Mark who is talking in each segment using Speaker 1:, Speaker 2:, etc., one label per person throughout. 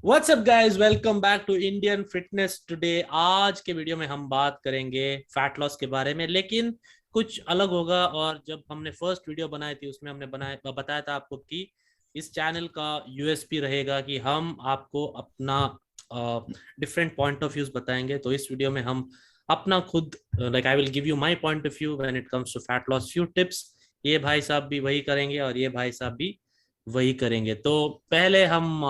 Speaker 1: What's up guys, welcome back to Indian Fitness Today. आज के video में हम बात करेंगे फैट लॉस के बारे में, लेकिन कुछ अलग होगा। और जब हमने फर्स्ट वीडियो बनाई थी उसमें हमने बताया था आपको कि इस चैनल का यूएसपी रहेगा कि हम आपको अपना डिफरेंट पॉइंट ऑफ व्यूज बताएंगे। तो इस वीडियो में हम अपना खुद like I will give you my point of view when it comes to fat loss, few tips. ये भाई साहब भी वही करेंगे और ये भाई साहब भी वही करेंगे। तो पहले हम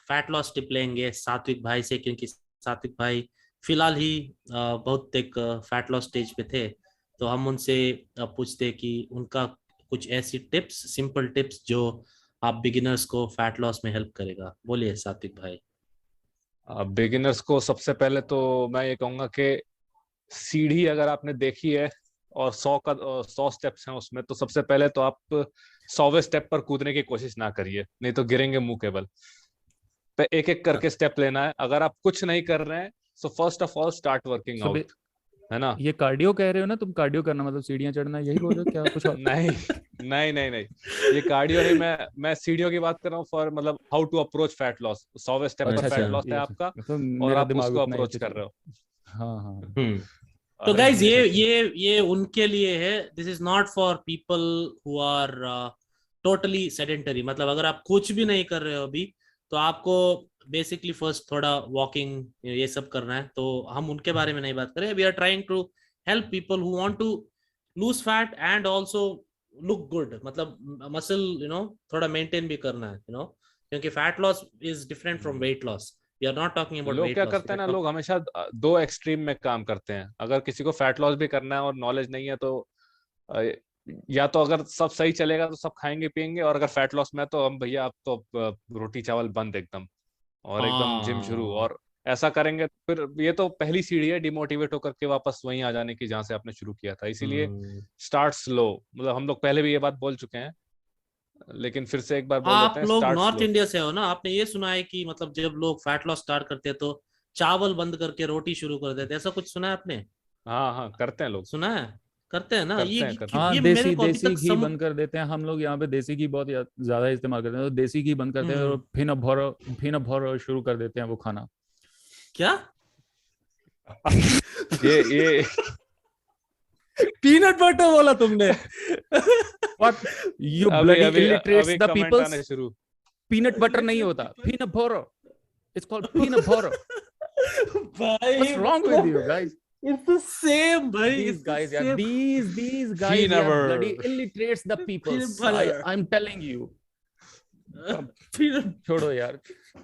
Speaker 1: फैट लॉस टिप लेंगे सात्विक भाई से, क्योंकि सात्विक भाई फिलहाल ही बहुत एक फैट लॉस स्टेज पे थे। तो हम उनसे पूछते कि उनका कुछ ऐसी टिप्स, सिंपल टिप्स जो आप बिगिनर्स को फैट लॉस में हेल्प करेगा। बोलिए सात्विक भाई।
Speaker 2: बिगिनर्स को सबसे पहले तो मैं ये कहूंगा कि सीढ़ी अगर आपने देखी है और 100 स्टेप्स हैं उसमें, तो सबसे पहले तो आप 100वें स्टेप पर कूदने की कोशिश ना करिए, नहीं तो गिरेंगे मुंह केबल पे। एक एक करके स्टेप लेना है। अगर आप कुछ नहीं कर रहे हैं, so first of all start working
Speaker 3: सब
Speaker 2: आउट, है ना।
Speaker 3: ये कार्डियो कह रहे हो ना तुम? कार्डियो करना मतलब सीढ़ियां चढ़ना, यही बोल रहे हो क्या? कुछ और?
Speaker 2: नहीं नहीं नहीं नहीं, ये कार्डियो नहीं। मैं सीढ़ियों की बात कर रहा हूँ फॉर मतलब how to approach fat loss. 100वें स्टेप पर
Speaker 3: अच्छा अच्छा,
Speaker 2: फैट लॉस है
Speaker 3: ये
Speaker 2: आपका
Speaker 3: तो
Speaker 2: और
Speaker 3: मेरा
Speaker 2: आप
Speaker 3: दिमाग
Speaker 2: उसको
Speaker 3: उतना ही है,
Speaker 2: अप्रोच
Speaker 3: तो
Speaker 2: कर
Speaker 3: चलो।
Speaker 2: रहे हो।
Speaker 3: हाँ हाँ।
Speaker 1: हम्म। तो
Speaker 2: अरे
Speaker 1: गाइज
Speaker 2: अच्छा अच्छा।
Speaker 1: ये उनके लिए है। This is not for people who are totally sedentary. मतलब अगर आप कुछ भी नहीं कर रहे हो अभी, तो आपको बेसिकली फर्स्ट थोड़ा वॉकिंग ये सब करना है। तो हम उनके बारे में नहीं बात करें। We are trying to help people who want to lose fat and also look good. मतलब मसल थोड़ा मेंटेन भी करना है क्योंकि fat loss is different from weight loss. We are not talking about
Speaker 2: लोग
Speaker 1: वेट
Speaker 2: क्या
Speaker 1: लॉस।
Speaker 2: करते हैं ना, लोग हमेशा दो एक्सट्रीम में काम करते हैं। अगर किसी को फैट लॉस भी करना है और नॉलेज नहीं है तो अ, या तो अगर सब सही चलेगा तो सब खाएंगे पिएंगे, और अगर फैट लॉस में है तो हम भैया आप तो रोटी चावल बंद एकदम, और एकदम जिम शुरू,
Speaker 1: हाँ।
Speaker 2: और ऐसा करेंगे फिर ये तो पहली सीढ़ी है डिमोटिवेट होकर के वापस वहीं आ जाने की जहां से आपने शुरू किया था। इसीलिए
Speaker 1: हम्म।
Speaker 2: Start slow. मतलब हम लोग पहले भी ये बात बोल चुके हैं, लेकिन फिर से एक बार बोल देते
Speaker 1: आप
Speaker 2: हैं,
Speaker 1: लोग
Speaker 2: स्टार्ट
Speaker 1: नॉर्थ
Speaker 2: स्लो।
Speaker 1: इंडिया से हो ना? आपने ये सुना है कि मतलब जब लोग फैट लॉस स्टार्ट करते हैं तो चावल बंद करके रोटी शुरू कर देते हैं? ऐसा कुछ सुना है आपने?
Speaker 2: हाँ हाँ, करते हैं लोग।
Speaker 1: सुना है? करते हैं ना ये
Speaker 2: करते हैं करते हैं।
Speaker 3: हाँ,
Speaker 1: ये मेरे
Speaker 3: देसी
Speaker 1: को अभी
Speaker 3: देसी
Speaker 1: तक
Speaker 3: घी बंद कर देते हैं। हम लोग यहाँ पे देसी घी बहुत ज्यादा इस्तेमाल करते हैं, तो देसी घी बंद करते हैं और
Speaker 1: हम्म।
Speaker 3: फिर भर शुरू कर देते हैं वो खाना।
Speaker 1: क्या?
Speaker 2: ये
Speaker 1: पीनट बटर बोला तुमने?
Speaker 3: व्हाट यू
Speaker 2: अभी
Speaker 3: ब्लडी
Speaker 2: अभी
Speaker 3: इलिटरेट्स
Speaker 2: अभी
Speaker 3: द
Speaker 2: कमेंट
Speaker 3: पीपल्स!
Speaker 2: आने शुरू।
Speaker 3: पीनट बटर नहीं
Speaker 1: लिटरेट
Speaker 3: होता,
Speaker 1: पीपल।
Speaker 3: पीनट भर। इट्स कॉल्ड पीनट भर।
Speaker 1: भाई
Speaker 3: व्हाट्स रॉन्ग विद
Speaker 1: मतलब
Speaker 3: you guys?
Speaker 1: It's the same भाई,
Speaker 3: These
Speaker 1: it's the
Speaker 3: guys, yeah,
Speaker 1: same.
Speaker 3: these guys, yeah, bloody
Speaker 2: Wiener
Speaker 3: illiterates the
Speaker 1: peanut
Speaker 3: peoples.
Speaker 1: Butter.
Speaker 3: I'm telling you. अब
Speaker 1: peanut.
Speaker 3: छोड़ो यार।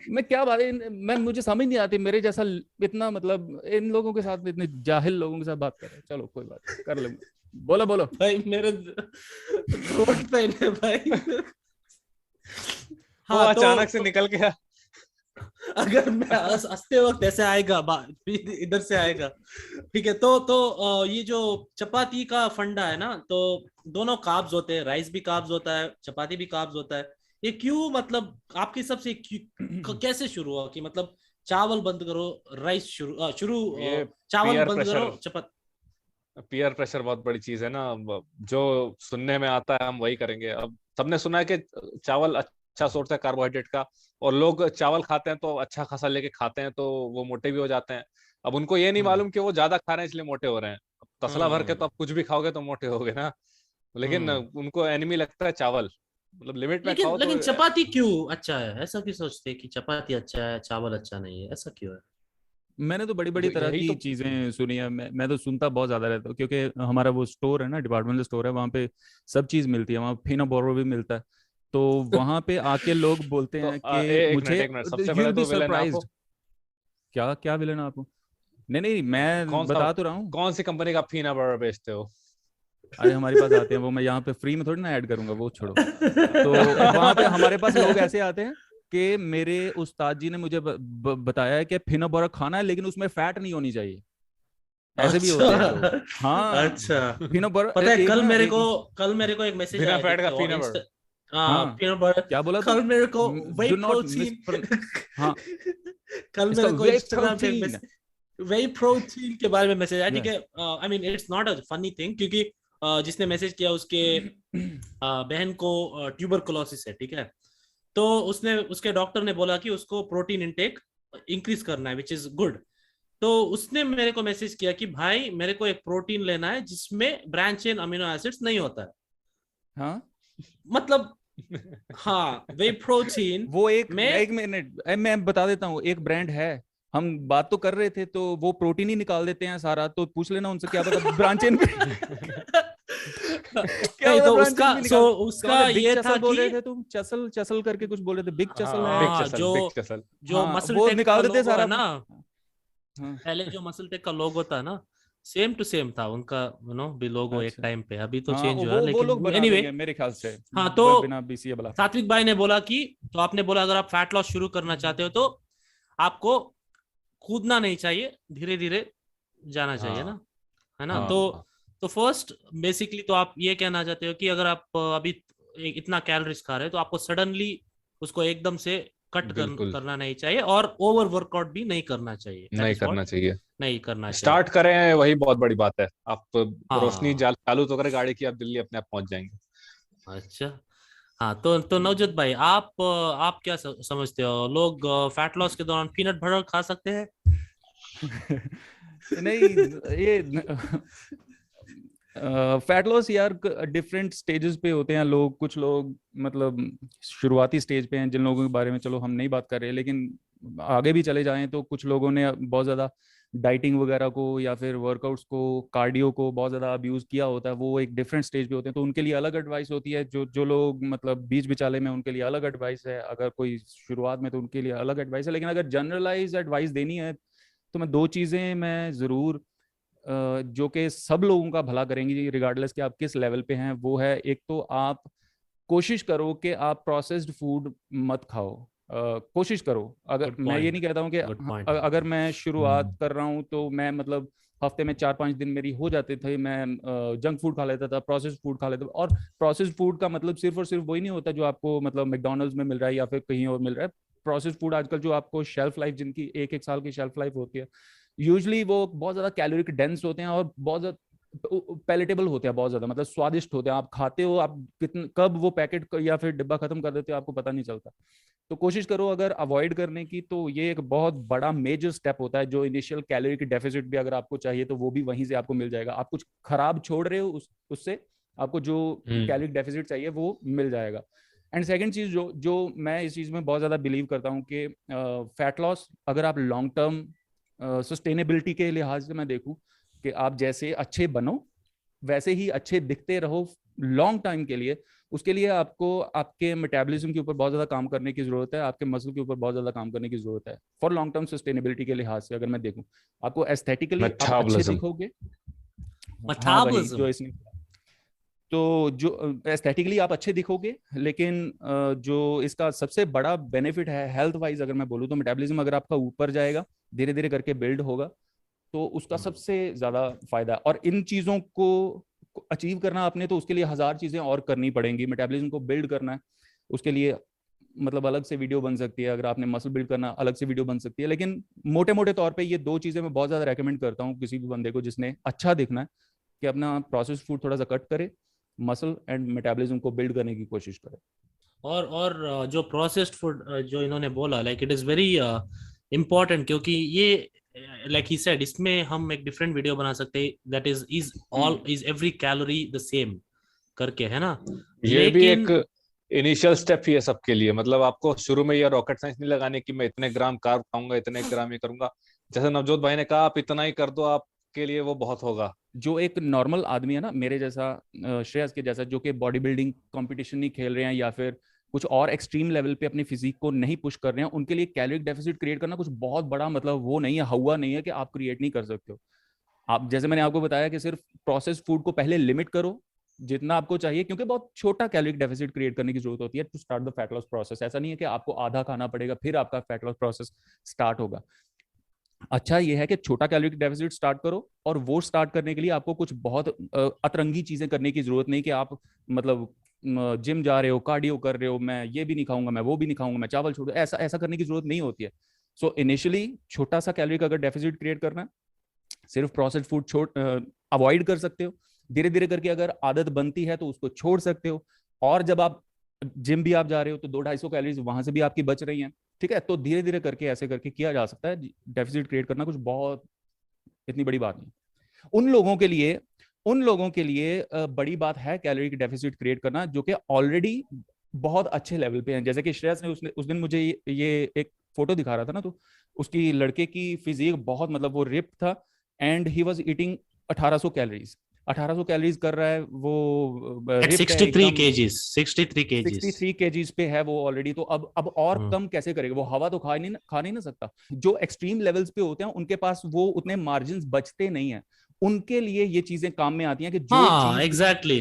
Speaker 3: मैं क्या बात है, मैं मुझे समझ नहीं आती मेरे जैसा इतना, मतलब इन लोगों के साथ, इतने जाहिल लोगों के साथ बात कर रहे हैं। चलो कोई बात नहीं, कर लूंगा। बोलो बोलो।
Speaker 1: भाई मेरे थ्रोट पेन है भाई।
Speaker 2: वो
Speaker 1: हाँ तो
Speaker 2: अचानक से निकल गया।
Speaker 1: अगर मैं हंसते वक्त ऐसे आएगा इधर से आएगा। ठीक है। ये जो चपाती का फंडा है ना, तो दोनों कार्ब्स होते हैं। राइस भी कार्ब्स होता है, चपाती भी कार्ब्स होता है। ये क्यों, मतलब आपके हिसाब से कैसे शुरू हुआ कि मतलब चावल बंद करो, राइस
Speaker 2: ये
Speaker 1: चावल
Speaker 2: पीयर
Speaker 1: बंद करो,
Speaker 2: प्रेशर।
Speaker 1: चपाती?
Speaker 2: पीयर प्रेशर बहुत बड़ी चीज है ना। जो सुनने में आता है हम वही करेंगे। अब सबने सुना है कि चावल अच्छा सोर्स है कार्बोहाइड्रेट का, और लोग चावल खाते हैं तो अच्छा खासा लेके खाते हैं तो वो मोटे भी हो जाते हैं। अब उनको ये नहीं
Speaker 1: हम्म।
Speaker 2: मालूम कि वो ज्यादा खा रहे हैं इसलिए मोटे हो रहे हैं। अब तसला भर के तो
Speaker 1: हम्म।
Speaker 2: आप कुछ भी खाओगे तो मोटे होगे ना। लेकिन
Speaker 1: हम्म।
Speaker 2: उनको एनिमी लगता है चावल। मतलब लिमिट में
Speaker 1: लेकिन
Speaker 2: खाओ तो
Speaker 1: लेकिन चपाती क्यों अच्छा है? ऐसा क्यों सोचते हैं कि चपाती अच्छा है, चावल अच्छा नहीं है? ऐसा क्यों है?
Speaker 3: मैंने तो बड़ी बड़ी तरह
Speaker 2: यही
Speaker 3: की
Speaker 2: तो।
Speaker 3: चीजें सुनी है। मैं तो सुनता बहुत ज्यादा रहता हूँ, क्योंकि हमारा वो स्टोर है ना, डिपार्टमेंटल स्टोर है, वहाँ पे सब चीज मिलती है। वहाँ फिनो बोरो भी मिलता है। तो वहाँ पे आके लोग बोलते
Speaker 2: तो
Speaker 3: हैं कि
Speaker 2: एक मिनट
Speaker 3: मुझे,
Speaker 2: एक मिनट, सबसे
Speaker 3: यू
Speaker 2: बड़े
Speaker 3: विल बी
Speaker 2: तो विलेन आप
Speaker 3: सरप्राइज्ड।
Speaker 2: हो।
Speaker 3: क्या क्या विलन आप? नहीं नहीं, मैं
Speaker 2: कौन सा,
Speaker 3: बता तो रहा हूँ।
Speaker 2: कौन सी कंपनी का फीना बर्गर बेचते हो?
Speaker 3: अरे हमारे पास आते हैं वो, मैं यहाँ पे फ्री में थोड़ी ना ऐड करूंगा, वो छोड़ो। तो वहां पे हमारे पास लोग ऐसे आते हैं कि मेरे उस्ताद जी ने मुझे बताया है कि फिनो बोरा खाना है, लेकिन उसमें फैट नहीं होनी चाहिए। ऐसे भी
Speaker 1: अच्छा।
Speaker 3: होते हैं लोग। हाँ।
Speaker 1: अच्छा।
Speaker 3: फिनो बोरा
Speaker 1: पता है
Speaker 3: एक ना एक।
Speaker 1: कल मेरे को एक मैसेज
Speaker 2: बिना
Speaker 1: आया,
Speaker 2: फैट का
Speaker 1: देखते हो
Speaker 2: फीना
Speaker 1: इंस्टा।
Speaker 2: बर्गर।
Speaker 1: हाँ,
Speaker 3: हाँ,
Speaker 1: पीनट बटर।
Speaker 3: क्या बोला तुम?
Speaker 1: कल मेरे को वे
Speaker 3: डू नॉट मिस।
Speaker 1: प्रोटीन।
Speaker 3: हाँ,
Speaker 1: कल
Speaker 3: इसका
Speaker 1: मेरे को
Speaker 3: वे
Speaker 1: इंस्टाग्राम पे एक
Speaker 3: प्रोटीन।
Speaker 1: मैसेज वे प्रोटीन के बारे में मैसेज आया। ठीक
Speaker 3: या
Speaker 1: है। I mean it's not a funny thing, क्योंकि जिसने मैसेज किया उसके बहन को ट्यूबरकुलोसिस है। ठीक है। तो उसने, उसके डॉक्टर ने बोला कि उसको प्रोटीन इंटेक इंक्रीज करना है, विच इज गुड। तो उसने मेरे को मैसेज किया कि भाई मेरे को एक प्रोटीन लेना है जिसमें ब्रांच चेन अमीनो एसिड्स नहीं होता है।
Speaker 3: हाँ
Speaker 1: मतलब हाँ, वे प्रोटीन
Speaker 3: वो एक
Speaker 1: में
Speaker 3: एक मिनट मैं बता देता हूँ, एक ब्रांड है, हम बात तो कर रहे थे, तो वो प्रोटीन ही निकाल देते हैं सारा, तो पूछ लेना उनसे, क्या पता ब्रांचेन भी क्या
Speaker 1: नहीं
Speaker 3: पता
Speaker 1: तो
Speaker 3: ब्रांचेन
Speaker 1: उसका
Speaker 3: भी निकाल। क्या
Speaker 1: उसका
Speaker 3: बोले, बिग
Speaker 1: ये था
Speaker 3: चसल बोल रहे
Speaker 1: कि
Speaker 3: थे तुम? चसल चसल करके कुछ बोल रहे थे, बिग चसल है।
Speaker 2: बिग
Speaker 1: हाँ,
Speaker 2: चसल,
Speaker 1: जो
Speaker 2: बिग चसल।
Speaker 1: जो
Speaker 3: हाँ
Speaker 1: मसल
Speaker 3: वो
Speaker 1: टेक का
Speaker 3: निकाल देते हैं
Speaker 1: लोगो है
Speaker 3: सारा।
Speaker 1: ना,
Speaker 3: हाँ
Speaker 1: पहले जो मसल टेक का लोगो था ना, सेम टू सेम था उनका, भी लोगो एक
Speaker 3: अच्छा।
Speaker 1: टाइम पे, अभी तो
Speaker 3: हाँ
Speaker 1: चेंज हुआ है,
Speaker 3: वो लोग
Speaker 1: लेकिन
Speaker 3: बना
Speaker 1: एनीवे
Speaker 3: देंगे मेरे ख्याल से,
Speaker 1: हाँ। तो
Speaker 3: बिना बीसीए वाला।
Speaker 1: सात्विक भाई ने बोला कि, तो आपने बोला अगर आप फैट लॉस शुरू करना चाहते हो तो आपको कूदना नहीं चाहिए, धीरे धीरे जाना चाहिए
Speaker 2: हाँ
Speaker 1: ना, है ना।
Speaker 2: हाँ हाँ,
Speaker 1: तो फर्स्ट बेसिकली तो आप ये कहना चाहते हो कि अगर आप अभी इतना कैलोरीज खा रहे हो तो आपको सडनली उसको एकदम से
Speaker 2: बिल्कुल
Speaker 1: करना नहीं चाहिए, और ओवर वर्कआउट भी नहीं करना चाहिए, दैट
Speaker 2: नहीं
Speaker 1: इज व्हाट,
Speaker 2: करना चाहिए।
Speaker 1: नहीं करना चाहिए।
Speaker 2: स्टार्ट करें वही बहुत बड़ी बात है। आप रोशनी
Speaker 1: हाँ
Speaker 2: चालू तो करें गाड़ी की, आप दिल्ली अपने आप पहुंच जाएंगे।
Speaker 1: अच्छा। हाँ तो नवजोत भाई, आप क्या समझते हो, लोग फैट लॉस के दौरान पीनट बटर खा सकते हैं?
Speaker 3: नहीं ये फैट लॉस यार डिफरेंट स्टेजेस पे होते हैं लोग, कुछ लोग मतलब शुरुआती स्टेज पे हैं जिन लोगों के बारे में चलो हम नहीं बात कर रहे, लेकिन आगे भी चले जाएं तो कुछ लोगों ने बहुत ज़्यादा डाइटिंग वगैरह को या फिर वर्कआउट्स को, कार्डियो को बहुत ज़्यादा अब्यूज़ किया होता है, वो एक डिफरेंट स्टेज पे होते हैं, तो उनके लिए अलग एडवाइस होती है। जो जो लोग मतलब बीच बिचाले में, उनके लिए अलग एडवाइस है। अगर कोई शुरुआत में, तो उनके लिए अलग एडवाइस है। लेकिन अगर जनरलाइज एडवाइस देनी है तो मैं दो चीज़ें मैं ज़रूर जो कि सब लोगों का भला करेंगी रिगार्डलेस कि आप किस लेवल पे हैं, वो है, एक तो आप कोशिश करो कि आप प्रोसेस्ड फूड मत खाओ। कोशिश करो। अगर
Speaker 1: गुड
Speaker 3: मैं ये
Speaker 1: पॉइंट,
Speaker 3: नहीं कहता हूँ कि
Speaker 1: गुड पॉइंट।
Speaker 3: अगर मैं शुरुआत कर रहा हूँ तो मैं मतलब हफ्ते में 4-5 दिन मेरी हो जाते थे, मैं जंक फूड खा लेता था, प्रोसेस्ड फूड खा लेता था। और प्रोसेस्ड फूड का मतलब सिर्फ और सिर्फ वही नहीं होता जो आपको मतलब मैकडोनल्ड्स में मिल रहा है या फिर कहीं और मिल रहा है। प्रोसेस्ड फूड आजकल जो आपको शेल्फ लाइफ, जिनकी 1-1 साल की शेल्फ लाइफ होती है, यूजली वो बहुत ज्यादा कैलोरिक डेंस होते हैं और बहुत ज्यादा पैलेटेबल होते हैं, बहुत ज्यादा मतलब स्वादिष्ट होते हैं। आप खाते हो, आप कितने कब वो पैकेट या फिर डिब्बा खत्म कर देते हो आपको पता नहीं चलता। तो कोशिश करो अगर अवॉइड करने की, तो ये एक बहुत बड़ा मेजर स्टेप होता है। जो इनिशियल कैलोरी की डेफिसिट भी अगर आपको चाहिए तो वो भी वहीं से आपको मिल जाएगा। आप कुछ खराब छोड़ रहे हो उससे आपको जो कैलोरी डेफिसिट चाहिए वो मिल जाएगा। एंड सेकंड चीज जो जो मैं इस चीज में बहुत ज्यादा बिलीव करता हूँ कि फैट लॉस अगर आप लॉन्ग टर्म सस्टेनेबिलिटी के लिहाज से मैं देखूं कि आप जैसे अच्छे बनो वैसे ही अच्छे दिखते रहो लॉन्ग टाइम के लिए, उसके लिए आपको आपके मेटाबॉलिज्म के ऊपर बहुत ज्यादा काम करने की जरूरत है, आपके मसल के ऊपर बहुत ज्यादा काम करने की जरूरत है। फॉर लॉन्ग टर्म सस्टेनेबिलिटी के लिहाज से अगर मैं देखूं, आपको एस्थेटिकली आप अच्छे
Speaker 2: मेटाबॉलिज्म।
Speaker 3: दिखोगे। हाँ वही
Speaker 1: मेटाबॉलिज्म।
Speaker 3: जो इसने, तो जो एस्थेटिकली आप अच्छे दिखोगे, लेकिन जो इसका सबसे बड़ा बेनिफिट है हेल्थ वाइज अगर मैं बोलूँ तो, मेटाबॉलिज्म अगर आपका ऊपर जाएगा, धीरे धीरे करके बिल्ड होगा, तो उसका सबसे ज्यादा फायदा। और इन चीजों को अचीव करना आपने, तो उसके लिए 1000 चीजें और करनी पड़ेंगी। मेटाबॉलिज्म को बिल्ड करना है, उसके लिए मतलब अलग से वीडियो बन सकती है। अगर आपने मसल बिल्ड करना, अलग से वीडियो बन सकती है। लेकिन मोटे मोटे तौर पे ये दो चीजें मैं बहुत ज्यादा रेकमेंड करता हूँ किसी भी बंदे को जिसने अच्छा दिखना है, कि अपना प्रोसेस फूड थोड़ा सा कट करे, मसल एंड मेटाबॉलिज्म को बिल्ड करने की कोशिश करे।
Speaker 1: और जो प्रोसेस्ड फूड जो इन्होंने बोला, like it is very important, क्योंकि ये लाइक ही सेड, इसमें हम एक डिफरेंट वीडियो बना सकते हैं, that is all is every calorie the same करके, है ना।
Speaker 2: ये भी
Speaker 1: लेकिन
Speaker 2: एक इनिशियल स्टेप ही है सबके लिए। मतलब आपको शुरू में ये रॉकेट साइंस नहीं लगाने की मैं इतने ग्राम कार्ब खाऊंगा, इतने ग्राम ये करूंगा। जैसे नवजोत भाई ने कहा, आप इतना ही कर दो, आपके लिए वो बहुत होगा।
Speaker 3: जो एक नॉर्मल आदमी है ना मेरे जैसा, श्रेयस के जैसा, जो कि बॉडी बिल्डिंग कंपटीशन नहीं खेल रहे हैं या फिर कुछ और एक्सट्रीम लेवल पे अपनी फिजिक को नहीं पुश कर रहे हैं, उनके लिए कैलोरिक डेफिसिट क्रिएट करना कुछ बहुत बड़ा मतलब वो नहीं है, हवा नहीं है कि आप क्रिएट नहीं कर सकते हो। आप जैसे मैंने आपको बताया कि सिर्फ प्रोसेस फूड को पहले लिमिट करो जितना आपको चाहिए, क्योंकि बहुत छोटा कैलोरिक डेफिसिट क्रिएट करने की जरूरत होती है to start the fat loss process. ऐसा नहीं है कि आपको आधा खाना पड़ेगा फिर आपका फैट लॉस प्रोसेस स्टार्ट होगा। अच्छा ये है कि छोटा कैलोरी डेफिसिट स्टार्ट करो, और वो स्टार्ट करने के लिए आपको कुछ बहुत अतरंगी चीजें करने की जरूरत नहीं कि आप मतलब जिम जा रहे हो, कार्डियो कर रहे हो, मैं ये भी नहीं खाऊंगा, मैं वो भी नहीं खाऊंगा, मैं चावल छोड़, ऐसा ऐसा करने की जरूरत नहीं होती है। सो इनिशियली छोटा सा कैलोरी का अगर डेफिसिट क्रिएट करना है, सिर्फ प्रोसेस्ड फूड छोड़ अवॉइड कर सकते हो। धीरे धीरे करके अगर आदत बनती है तो उसको छोड़ सकते हो। और जब आप जिम भी आप जा रहे हो तो 200-250 कैलोरीज वहां से भी आपकी बच रही हैं, ठीक है। तो धीरे धीरे करके ऐसे करके किया जा सकता है। डेफिसिट क्रिएट करना कुछ बहुत इतनी बड़ी बात नहीं। उन लोगों के लिए बड़ी बात है कैलोरी की डेफिसिट क्रिएट करना, जो कि ऑलरेडी बहुत अच्छे लेवल पे हैं। जैसे कि श्रेयस ने उस दिन मुझे ये एक फोटो दिखा रहा था ना, तो उसकी लड़के की फिजिक बहुत, मतलब वो रिप था and he was eating 1800 calories. 1800 calories कर रहा है वो, रिप्ड है
Speaker 1: 63
Speaker 3: एकदम,
Speaker 1: केजीज 63 केजीज
Speaker 3: 63 केजीज पे है वो ऑलरेडी। तो अब और कम कैसे करेगा वो? हवा तो खा नहीं ना सकता। जो एक्सट्रीम लेवल्स पे होते हैं उनके पास वो उतने मार्जिन बचते नहीं है। उनके लिए ये चीजें काम में आती हैं कि जो
Speaker 1: हाँ
Speaker 3: चीज
Speaker 1: एग्जैक्टली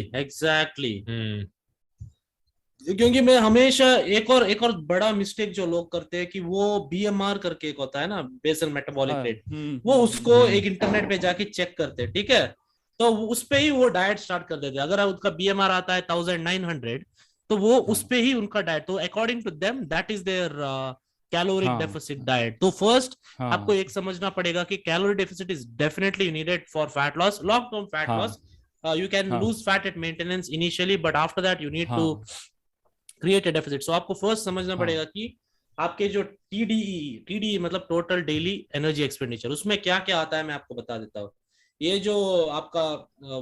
Speaker 1: क्योंकि मैं हमेशा एक और बड़ा मिस्टेक जो लोग करते हैं कि वो बीएमआर करके एक होता है ना, बेसल मेटाबॉलिक रेट, वो उसको एक इंटरनेट पे जाके चेक करते हैं, ठीक है। तो उस पे ही वो डाइट स्टार्ट कर देते हैं। अगर उनका बीएमआर आता है 1900, तो वो उस पे ही उनका डाइट, तो according to them that is their caloric deficit diet. तो फर्स्ट आपको एक समझना पड़ेगा कि calorie deficit is definitely needed for fat loss, long term fat loss. You can lose fat at maintenance initially, but after that you need to create a deficit. So आपको first समझना पड़ेगा कि आपके जो TDE मतलब total daily energy expenditure, उसमें क्या क्या आता है मैं आपको बता देता हूँ। ये जो आपका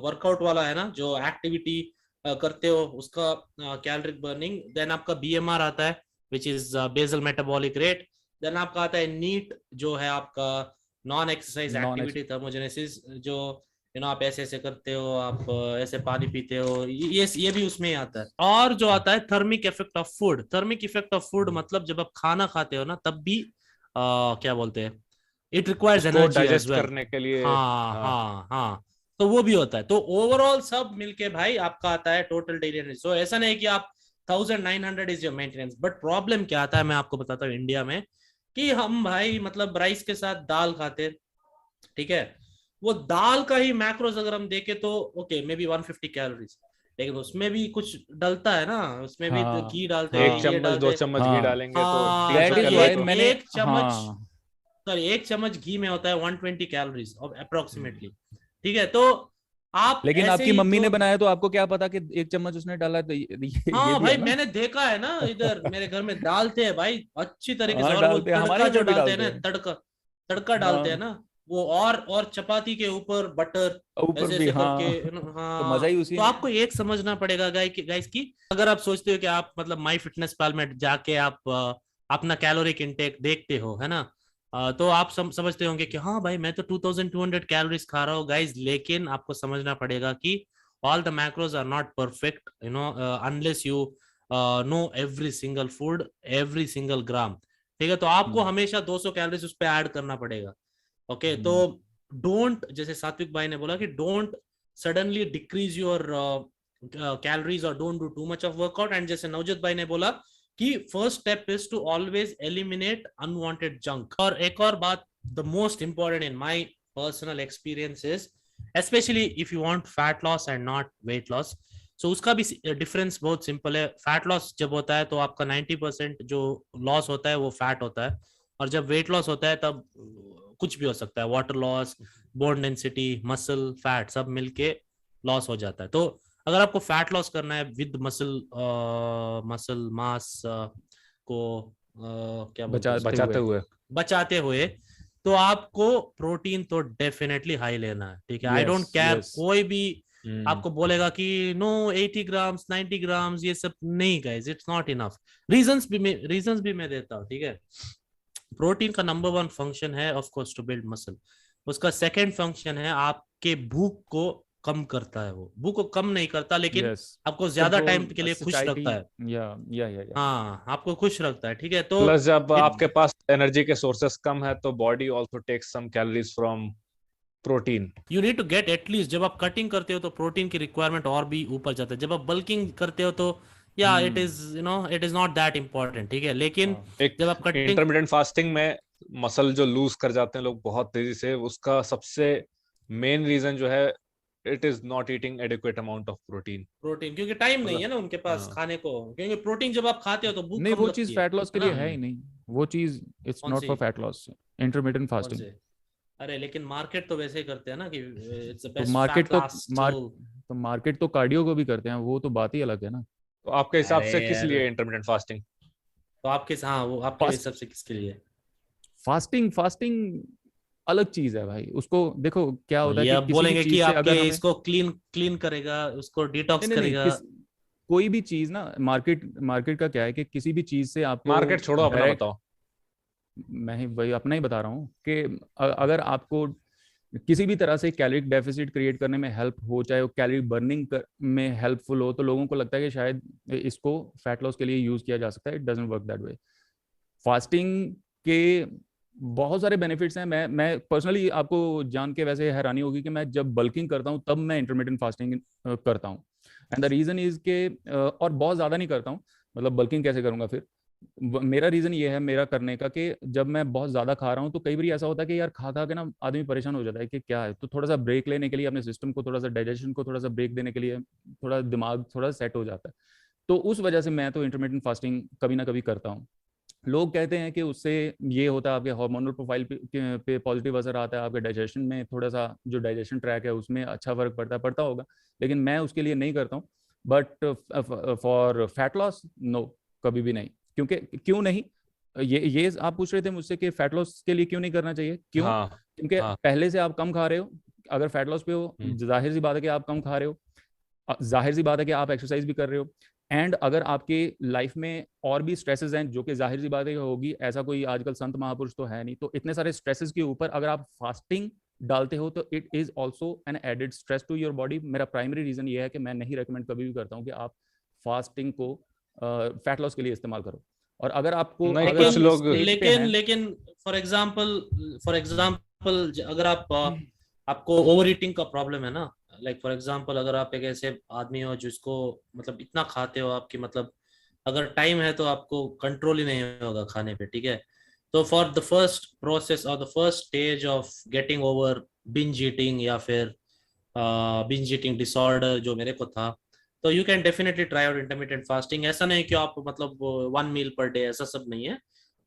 Speaker 1: वर्कआउट वाला है ना, जो एक्टिविटी करते हो उसका कैलोरिक बर्निंग, देन आपका बीएमआर आता है which is basal metabolic rate, then आपका आता है नीट जो है आपका नॉन एक्सरसाइज एक्टिविटी थर्मोजेनेसिस, जो आप ऐसे ऐसे करते हो, आप ऐसे पानी पीते हो, ये भी उसमें ही आता है। और जो आता है thermic effect of food. Thermic effect of food मतलब जब आप खाना खाते हो ना तब भी क्या बोलते हैं, it requires energy as well
Speaker 2: करने के लिए।
Speaker 1: हाँ, तो वो भी होता है। तो ओवरऑल सब मिलके भाई आपका आता है टोटल डेली एनर्जी। सो ऐसा नहीं कि आप 1900 is your maintenance, but problem क्या आता है मैं आपको बताता हूँ इंडिया में, कि हम भाई मतलब राइस के साथ दाल खाते, ठीक है। वो दाल का ही मैक्रोज अगर हम देखें तो ओके मे बी 150 कैलोरीज, लेकिन उसमें भी कुछ डलता है ना, उसमें भी घी डालते हैं,
Speaker 2: एक चम्मच 2 चम्मच घी डालेंगे तो 300 कैलोरी।
Speaker 1: एक चम्मच घी में होता है 120 कैलोरीज अप्रोक्सीमेटली, ठीक है। तो आप
Speaker 3: लेकिन
Speaker 1: ऐसे
Speaker 3: आपकी
Speaker 1: ही
Speaker 3: मम्मी ने बनाया तो आपको क्या पता कि एक चम्मच उसने डाला, तो ये भी
Speaker 1: भाई
Speaker 3: है ना?
Speaker 1: मैंने देखा है ना, इधर मेरे घर में डालते हैं भाई अच्छी तरीके से, और वो
Speaker 3: डालते हैं, हमारे
Speaker 1: तड़का
Speaker 3: घर
Speaker 1: जो
Speaker 3: में भी
Speaker 1: डालते हैं
Speaker 3: डालते
Speaker 1: ना,
Speaker 3: हैं।
Speaker 1: तड़का डालते हैं ना वो, और चपाती के ऊपर बटर
Speaker 3: ऊपर
Speaker 1: ऐसे
Speaker 3: भी,
Speaker 1: ऐसे करके,
Speaker 3: तो मजा ही उसी
Speaker 1: तो
Speaker 3: में।
Speaker 1: आपको एक समझना पड़ेगा गाइस की अगर आप सोचते हो कि आप मतलब माई फिटनेस पाल में जाके आप अपना कैलोरिक इनटेक देखते हो, है ना, तो आप समझते होंगे कि हाँ भाई मैं तो 2200 कैलोरीज खा रहा हूँ गाइस, लेकिन आपको समझना पड़ेगा कि all the macros are not perfect, unless you know every single food, every single gram, ठीक है। तो आपको हमेशा 200 कैलोरीज उस पर ऐड करना पड़ेगा, ओके। तो डोंट, जैसे सात्विक भाई ने बोला कि don't suddenly decrease your calories और don't do too much of workout. And जैसे नवजोत भाई ने बोला कि first step is to always eliminate unwanted junk. और एक और बात, the most important in my personal experience is, especially if you want fat loss and not weight loss, so उसका भी डिफरेंस बहुत सिंपल है। फैट लॉस जब होता है तो आपका 90% जो लॉस होता है वो फैट होता है, और जब वेट लॉस होता है तब कुछ भी हो सकता है, water loss, bone density, muscle fat सब मिलके लॉस हो जाता है। तो अगर आपको फैट लॉस करना है विद मसल मास को क्या बचाते हुए, तो आपको प्रोटीन तो डेफिनेटली हाई लेना है, ठीक है। आई डोंट केयर कोई भी आपको बोलेगा कि नो 80 ग्राम्स 90 ग्राम्स, ये सब नहीं guys, it's not enough. Reasons भी मैं देता हूँ, ठीक है। प्रोटीन का नंबर 1 फंक्शन है of course to build muscle, उसका सेकंड फंक्शन है आपके भूख को कम करता है। वो भूख को कम नहीं करता, लेकिन आपको ज्यादा टाइम के लिए खुश रखता है। हाँ, आपको खुश रखता है, ठीक है। तो
Speaker 2: प्लस जब आपके पास एनर्जी के सोर्सेस कम है तो body also takes some calories from protein.
Speaker 1: You need to get at least, जब आप कटिंग करते हो तो प्रोटीन की रिक्वायरमेंट और भी ऊपर जाता है। जब आप बल्किंग करते हो तो या it is not that important, ठीक है। लेकिन जब आप कटिंग,
Speaker 2: इंटरमिटेंट फास्टिंग में मसल जो लूज कर जाते हैं लोग बहुत तेजी से, उसका सबसे मेन रीजन जो है, it is not eating adequate amount of protein,
Speaker 1: क्योंकि टाइम नहीं है ना उनके पास खाने को, क्योंकि प्रोटीन जब आप खाते हो तो भूख
Speaker 3: नहीं,
Speaker 1: कम
Speaker 3: वो
Speaker 1: लगती
Speaker 3: चीज फैट लॉस के लिए है ही नहीं, वो चीज it's not for fat loss, intermittent fasting.
Speaker 1: अरे लेकिन मार्केट तो वैसे ही करते हैं ना कि इट्स द
Speaker 3: तो
Speaker 1: बेस्ट फैट लॉस।
Speaker 3: मार्केट तो कार्डियो को भी करते हैं, वो तो बात ही अलग है ना।
Speaker 2: तो आपके हिसाब
Speaker 1: अरे
Speaker 2: से किस
Speaker 1: यार,
Speaker 2: लिए इंटरमिटेंट फास्टिंग?
Speaker 1: तो आपके, हाँ वो आपके हिसाब से किसके लिए?
Speaker 3: फास्टिंग फास्टिंग अलग चीज है भाई। उसको देखो क्या होता है
Speaker 1: ये
Speaker 3: कि
Speaker 1: अब
Speaker 3: किसी भी
Speaker 1: बोलेंगे कि
Speaker 3: चीज से
Speaker 1: आपके
Speaker 3: अगर हमें,
Speaker 1: इसको क्लीन क्लीन करेगा, उसको डिटॉक्स
Speaker 3: नहीं नहीं नहीं,
Speaker 1: करेगा।
Speaker 3: कोई भी चीज ना, मार्केट मार्केट का क्या है कि किसी भी चीज से आपको
Speaker 2: मार्केट छोड़ो, अपना
Speaker 3: डायरेक्ट,
Speaker 2: बताओ।
Speaker 3: मैं ही वही अपना ही बता रहा हूँ कि अगर आपको किसी भी तरह से कैलोरिक डेफिसिट क्रिएट करने में हेल्प हो, चाहे वो कैलोरी बर्निंग में हेल्पफुल हो, तो लोगों को लगता है कि शायद इसको फैट लॉस के लिए यूज किया जा सकता है। It doesn't work that way. Fasting के बहुत सारे बेनिफिट्स हैं। मैं पर्सनली आपको जान के वैसे हैरानी होगी कि मैं जब बल्किंग करता हूँ तब मैं इंटरमीडिएट फास्टिंग करता हूँ। एंड द रीजन इज के, और बहुत ज़्यादा नहीं करता हूँ, मतलब बल्किंग कैसे करूँगा फिर। मेरा रीजन ये है मेरा करने का कि जब मैं बहुत ज्यादा खा रहा हूँ तो कई बार ऐसा होता है कि यार खा खा के ना आदमी परेशान हो जाता है कि क्या है, तो थोड़ा सा ब्रेक लेने के लिए अपने सिस्टम को थोड़ा सा, डाइजेशन को थोड़ा सा ब्रेक देने के लिए थोड़ा दिमाग थोड़ा सेट हो जाता है। तो उस वजह से मैं तो इंटरमीडिएट फास्टिंग कभी ना कभी करता हूँ। लोग कहते हैं कि उससे ये होता है आपके हार्मोनल प्रोफाइल पे पॉजिटिव असर आता है, आपके डाइजेशन में थोड़ा सा जो डाइजेशन ट्रैक है उसमें अच्छा फर्क पड़ता होगा, लेकिन मैं उसके लिए नहीं करता हूँ। But for fat loss no, कभी भी नहीं। क्योंकि क्यों नहीं, ये आप पूछ रहे थे मुझसे कि फैट लॉस के लिए क्यों नहीं करना चाहिए, क्यों?
Speaker 2: हाँ
Speaker 3: क्योंकि
Speaker 2: हाँ।
Speaker 3: पहले से आप कम खा रहे हो, अगर फैट लॉस पे हो
Speaker 2: हम्म।
Speaker 3: जाहिर सी बात है कि आप कम खा रहे हो, जाहिर सी बात है कि आप एक्सरसाइज भी कर रहे हो। एंड अगर आपके लाइफ में और भी स्ट्रेसेस हैं, जो कि जाहिर सी बात है होगी, ऐसा कोई आजकल संत महापुरुष तो है नहीं, तो इतने सारे स्ट्रेसेस के ऊपर अगर आप फास्टिंग डालते हो तो it is also an added stress to your body. मेरा प्राइमरी रीजन ये है कि मैं नहीं रिकमेंड कभी भी करता हूँ कि आप फास्टिंग को फैट लॉस के लिए इस्तेमाल करो। और अगर आपको,
Speaker 2: नहीं,
Speaker 3: अगर
Speaker 2: कुछ
Speaker 3: आप इस
Speaker 2: लोग।
Speaker 3: स्टेज पे
Speaker 1: लेकिन
Speaker 3: हैं,
Speaker 1: लेकिन फॉर एग्जाम्पल अगर आप आपको ओवर ईटिंग का प्रॉब्लम है ना, लाइक फॉर एग्जाम्पल अगर आप एक ऐसे आदमी हो जिसको मतलब इतना खाते हो आपकी मतलब अगर टाइम है तो आपको कंट्रोल ही नहीं होगा खाने पे, ठीक है? तो फॉर द फर्स्ट प्रोसेस और the first stage of getting over binge eating या फिर बिंज ईटिंग डिसऑर्डर जो मेरे को था, तो you can definitely try out intermediate fasting. ऐसा नहीं कि आप मतलब 1 मील पर डे, ऐसा सब नहीं है।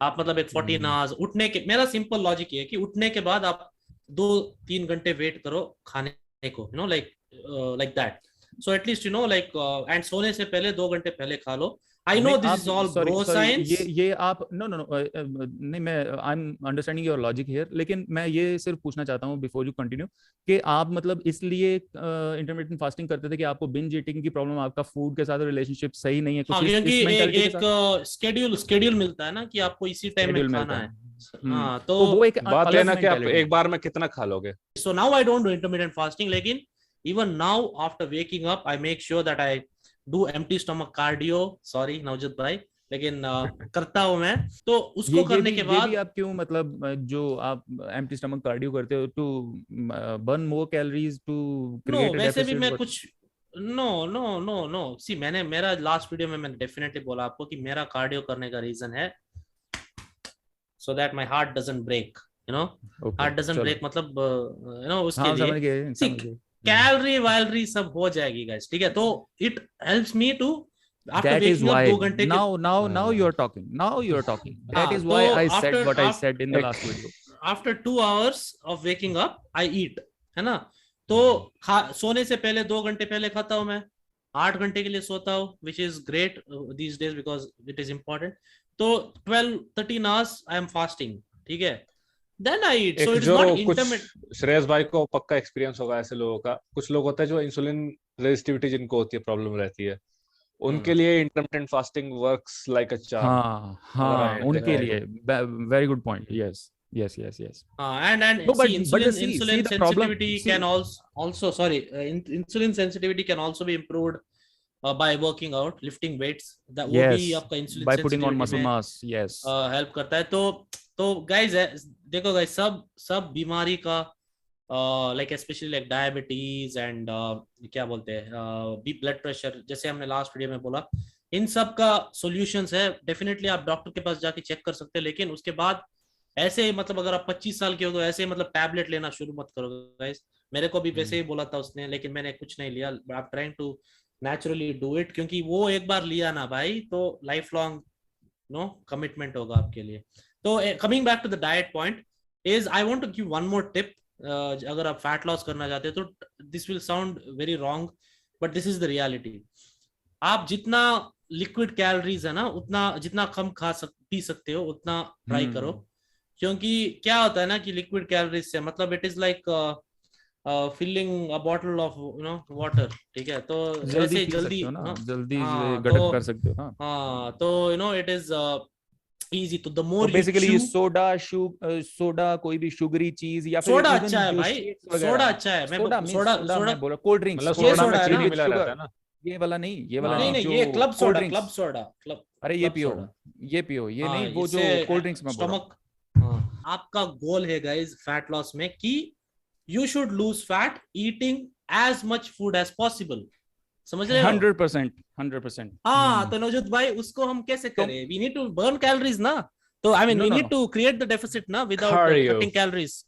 Speaker 1: आप मतलब एक 14 आवर्स उठने के, मेरा सिंपल लॉजिक ये है कि उठने के बाद आप 2-3 घंटे वेट करो खाने को, like like that. So at least like and सोने से पहले 2 घंटे पहले खा लो। आई
Speaker 3: नहीं
Speaker 1: नो दिस
Speaker 3: आप,
Speaker 1: is all
Speaker 3: sorry
Speaker 1: bro
Speaker 3: sorry,
Speaker 1: science.
Speaker 3: ये आप, नो नो नो, नहीं, मैं I am understanding your logic here, लेकिन मैं ये सिर्फ पूछना चाहता हूँ बिफोर यू कंटिन्यू कि आप मतलब इसलिए इंटरमिटेंट फास्टिंग करते थे कि आपको बिंज ईटिंग की प्रॉब्लम, आपका फूड के साथ रिलेशनशिप सही नहीं है, कुछ
Speaker 1: हाँ, क्योंकि
Speaker 3: इस मेंटालिटी के
Speaker 1: एक
Speaker 3: साथ
Speaker 1: स्केड्यूल स्केड्यूल मिलता है ना कि आपको इसी टाइम में
Speaker 3: शेड्यूल मिलता
Speaker 1: खाना
Speaker 3: है।
Speaker 1: है। हाँ तो
Speaker 3: तो वो एक
Speaker 2: बात है
Speaker 3: अलग
Speaker 2: ना कि आप
Speaker 3: मेंटालिटी
Speaker 2: एक
Speaker 3: है।
Speaker 2: बार में कितना खा लोगे।
Speaker 1: so now I don't do intermittent fasting, लेकिन even now after waking up I make sure that I do empty stomach cardio, sorry Navjot भाई, लेकिन करता हूं मैं। तो उसको करने के
Speaker 3: ये भी
Speaker 1: बाद
Speaker 3: आप क्यों, मतलब जो आप एम्प्टी स्टमक कार्डियो करते हो to burn more calories to
Speaker 1: no
Speaker 3: create a
Speaker 1: वैसे भी
Speaker 3: डेफिसिट,
Speaker 1: मैं
Speaker 3: व्हाट?
Speaker 1: कुछ no no no no see, मैंने मेरा लास्ट वीडियो में मैंने डेफिनेटली बोला आपको कि मेरा कार्डियो करने का रीजन है so that my heart doesn't break, you know,
Speaker 3: okay
Speaker 1: heart doesn't
Speaker 3: चलो,
Speaker 1: break मतलब उसके
Speaker 3: हाँ
Speaker 1: लिए
Speaker 3: समझ गए
Speaker 1: सी
Speaker 3: समझ गए।
Speaker 1: कैलोरी वैलरी सब हो जाएगी गाइस, ठीक है? तो it helps me to after
Speaker 3: That is
Speaker 1: waking up
Speaker 3: why
Speaker 1: 2 घंटे के,
Speaker 3: now
Speaker 2: हाँ,
Speaker 3: you're talking. Now you're talking. That
Speaker 1: हाँ
Speaker 3: is
Speaker 1: तो
Speaker 3: why I said
Speaker 1: after
Speaker 3: what I said in the
Speaker 2: एक
Speaker 3: last video.
Speaker 1: After 2 hours of waking up I eat, है ना? तो सोने से पहले 2 घंटे पहले खाता हूं मैं, 8 घंटे के लिए सोता हूँ which is great these days because it is important. तो 12-13 आवर्स आई एम फास्टिंग, ठीक है? देन आई ईट, सो
Speaker 2: एक
Speaker 1: इट इज
Speaker 2: जो
Speaker 1: नॉट
Speaker 2: कुछ
Speaker 1: इंटरमिट।
Speaker 2: श्रेयस भाई को पक्का एक्सपीरियंस होगा ऐसे लोगों का, कुछ लोग होते हैं जो इंसुलिन रेजिस्टिविटी जिनको होती है, प्रॉब्लम रहती है, उनके लिए इंटरमिटेंट फास्टिंग वर्क्स लाइक अ चार्म।
Speaker 3: हाँ
Speaker 2: अगर
Speaker 3: हाँ,
Speaker 2: आप
Speaker 3: उनके
Speaker 2: देखो
Speaker 3: लिए
Speaker 2: तो।
Speaker 3: very good point. Yes, yes, yes, yes.
Speaker 1: And
Speaker 3: No,
Speaker 1: see,
Speaker 3: but
Speaker 1: insulin
Speaker 3: see
Speaker 1: insulin
Speaker 3: the problem.
Speaker 1: sensitivity
Speaker 3: See,
Speaker 1: can also sorry insulin sensitivity can also be improved by working out, lifting weights, that वो भी
Speaker 3: yes,
Speaker 1: आपका insulin
Speaker 3: by putting on
Speaker 1: sensitivity
Speaker 3: muscle
Speaker 1: में
Speaker 3: mass. Yes.
Speaker 1: Help करता है। तो guys देखो guys, सब सब बीमारी का like specially like diabetes and क्या बोलते हैं ब्लड प्रेशर, जैसे हमने लास्ट वीडियो में बोला, इन सब का सॉल्यूशंस है। डेफिनेटली आप डॉक्टर के पास जाके चेक कर सकते हैं, लेकिन उसके बाद ऐसे मतलब अगर आप 25 साल के हो तो ऐसे मतलब टैबलेट लेना शुरू मत करो गाइस। मेरे को भी वैसे ही बोला था उसने, लेकिन मैंने कुछ नहीं लिया। आप trying to naturally do it, क्योंकि वो एक बार लिया ना भाई तो लाइफ लॉन्ग नो कमिटमेंट होगा आपके लिए। तो coming back to the diet point is I want to give one more tip. अगर आप फैट लॉस करना चाहते हैं तो this will sound very wrong but this is the reality. आप जितना लिक्विड कैलोरीज है ना, उतना जितना कम पी सकते हो उतना ट्राई करो, क्योंकि क्या होता है ना कि लिक्विड कैलोरीज से मतलब it is like filling a bottle of water, ठीक है, तो
Speaker 3: जल्दी
Speaker 1: ऐसे
Speaker 3: पी
Speaker 1: जल्दी
Speaker 3: सकते हो ना, जल्दी
Speaker 1: हाँ
Speaker 3: गटक कर सकते हो ना।
Speaker 1: हाँ तो इट इज इजी, तो द
Speaker 3: तो
Speaker 1: more you
Speaker 3: basically
Speaker 1: chew.
Speaker 3: Soda कोई भी शुगरी चीज या फिर
Speaker 1: सोडा
Speaker 3: इवन
Speaker 1: अच्छा है
Speaker 3: जो
Speaker 1: भाई,
Speaker 3: शेक्स
Speaker 1: सोडा
Speaker 3: वगैरह,
Speaker 1: अच्छा है,
Speaker 3: soda means
Speaker 1: soda
Speaker 3: soda
Speaker 1: soda
Speaker 3: मैं बोला कोल्ड ड्रिंक्स,
Speaker 2: मतलब
Speaker 1: ये
Speaker 2: सोडा में
Speaker 1: सोडा है
Speaker 2: चीनी
Speaker 1: ना,
Speaker 3: विद
Speaker 2: मिला रहता
Speaker 3: शुगर,
Speaker 2: है ना।
Speaker 3: ये वाला नहीं, ये वाला
Speaker 1: नहीं
Speaker 3: नहीं,
Speaker 1: नहीं,
Speaker 3: जो
Speaker 1: ये club
Speaker 3: cold
Speaker 1: soda, club
Speaker 3: drinks.
Speaker 1: Soda, club
Speaker 3: अरे ये
Speaker 1: क्लब
Speaker 3: पियो,
Speaker 1: सोडा।
Speaker 3: ये पियो, ये
Speaker 1: हाँ,
Speaker 3: नहीं, वो जो
Speaker 1: इससे
Speaker 3: कोल्ड ड्रिंक्स मैं बोल रहा हूँ।
Speaker 1: स्टमक, हाँ, आपका गोल है गाइस फैट लॉस में कि you should lose fat eating as much food as possible, समझ रहे हो?
Speaker 3: 100%, 100%।
Speaker 1: हाँ तो नवजोत भाई उसको हम कैसे
Speaker 3: तो
Speaker 1: करें? We need to burn calories ना, तो I mean
Speaker 3: no
Speaker 1: we
Speaker 3: no
Speaker 1: need
Speaker 3: no,
Speaker 1: to create the deficit ना विदाउट
Speaker 2: कार्डियो।
Speaker 1: Cutting calories.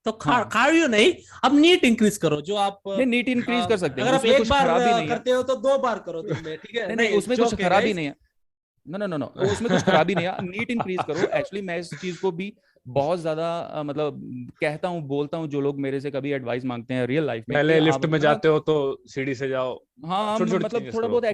Speaker 1: तो
Speaker 3: हाँ
Speaker 1: कार्डियो नहीं, अब नीट इंक्रीज करो, जो आप
Speaker 3: नहीं, नीट इंक्रीज कर सकते हैं,
Speaker 1: अगर आप
Speaker 3: उसमें
Speaker 1: एक
Speaker 3: कुछ
Speaker 1: बार
Speaker 3: खराबी नहीं है।
Speaker 1: करते हो तो 2 बार करो दिन में, ठीक है?
Speaker 3: नहीं नहीं,
Speaker 1: नहीं,
Speaker 3: उसमें कुछ
Speaker 1: जोक है
Speaker 3: खराबी
Speaker 1: गाइस।
Speaker 3: नहीं है। नो नो नो नो, उसमें कुछ खराबी नहीं है, नीट इंक्रीज करो। एक्चुअली मैं इस चीज को भी बहुत ज्यादा मतलब कहता हूँ, बोलता हूँ, जो लोग मेरे से कभी एडवाइस मांगते हैं रियल लाइफ में कि
Speaker 2: पहले लिफ्ट
Speaker 3: आप
Speaker 2: में
Speaker 3: ना,
Speaker 2: जाते हो तो सीढ़ी से जाओ,
Speaker 3: हाँ
Speaker 2: छोटी छोटी
Speaker 3: मतलब
Speaker 2: चेंजेस
Speaker 3: थोड़ा
Speaker 2: करो।
Speaker 3: बहुत